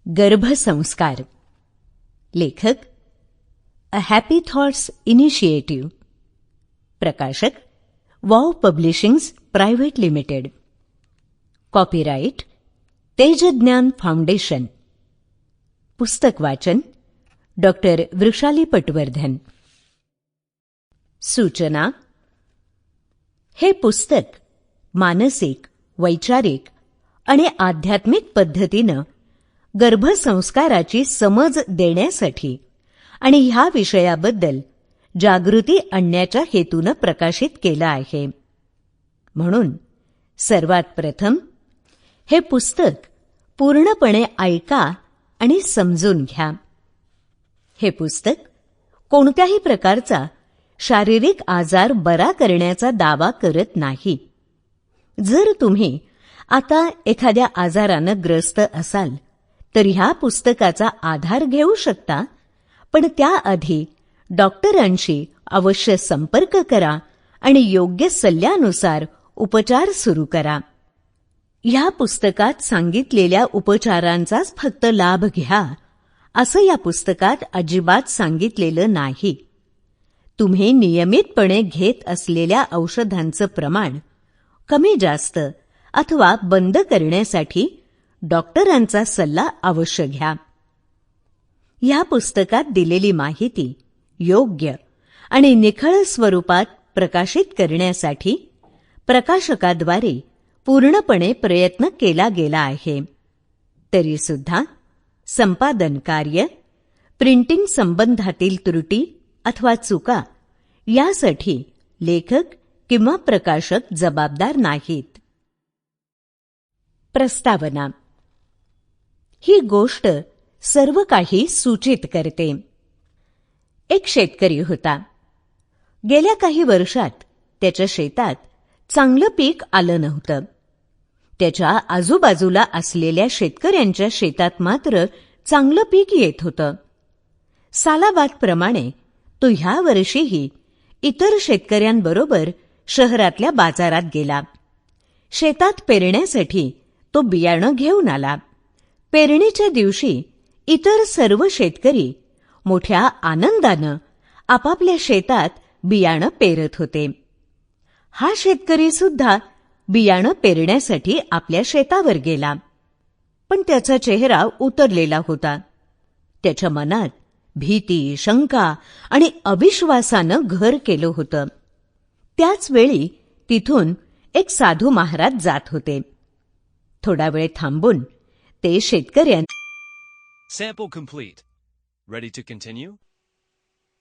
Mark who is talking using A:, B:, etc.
A: गर्भसंस्कार. लेखक a happy thoughts initiative. प्रकाशक वॉव publishings private limited. Copyright Tejgyan foundation. पुस्तक वाचन डॉक्टर वृषाली पटवर्धन. सूचना. हे पुस्तक मानसिक, वैचारिक आणि आध्यात्मिक पद्धतीनं गर्भसंस्काराची समज देण्यासाठी आणि ह्या विषयाबद्दल जागृती आणण्याच्या हेतूनं प्रकाशित केलं आहे. म्हणून सर्वात प्रथम हे पुस्तक पूर्णपणे ऐका आणि समजून घ्या. हे पुस्तक कोणत्याही प्रकारचा शारीरिक आजार बरा करण्याचा दावा करत नाही. जर तुम्ही आता एखाद्या आजारानं ग्रस्त असाल तर ह्या पुस्तकाचा आधार घेऊ शकता, पण त्याआधी डॉक्टरांशी अवश्य संपर्क करा आणि योग्य सल्ल्यानुसार उपचार सुरू करा. ह्या पुस्तकात सांगितलेल्या उपचारांचाच फक्त लाभ घ्या असं या पुस्तकात अजिबात सांगितलेलं नाही. तुम्ही नियमितपणे घेत असलेल्या औषधांचं प्रमाण कमी जास्त अथवा बंद करण्यासाठी डॉक्टरांचा सल्ला अवश्य घ्या. या पुस्तकात दिलेली माहिती योग्य आणि निखळ स्वरूपात प्रकाशित करण्यासाठी प्रकाशकाद्वारे पूर्णपणे प्रयत्न केला गेला आहे. तरीसुद्धा संपादन कार्य, प्रिंटिंग संबंधातील त्रुटी अथवा चुका यासाठी लेखक किंवा प्रकाशक जबाबदार नाहीत. प्रस्तावना. ही गोष्ट सर्व काही सूचित करते. एक शेतकरी होता. गेल्या काही वर्षात त्याच्या शेतात चांगलं पीक आलं नव्हतं. त्याच्या आजूबाजूला असलेल्या शेतकऱ्यांच्या शेतात मात्र चांगलं पीक येत होतं. सालाबादप्रमाणे तो ह्या वर्षीही इतर शेतकऱ्यांबरोबर शहरातल्या बाजारात गेला. शेतात पेरण्यासाठी तो बियाणं घेऊन आला. पेरणीच्या दिवशी इतर सर्व शेतकरी मोठ्या आनंदानं आपापल्या शेतात बियाणं पेरत होते. हा शेतकरी सुद्धा बियाणं पेरण्यासाठी आपल्या शेतावर गेला, पण त्याचा चेहरा उतरलेला होता. त्याच्या मनात भीती, शंका आणि अविश्वासानं घर केलं होतं. त्याच वेळी तिथून एक साधू महाराज जात होते. थोडा वेळ थांबून ते शेतकऱ्यांना
B: Sample complete. Ready to continue?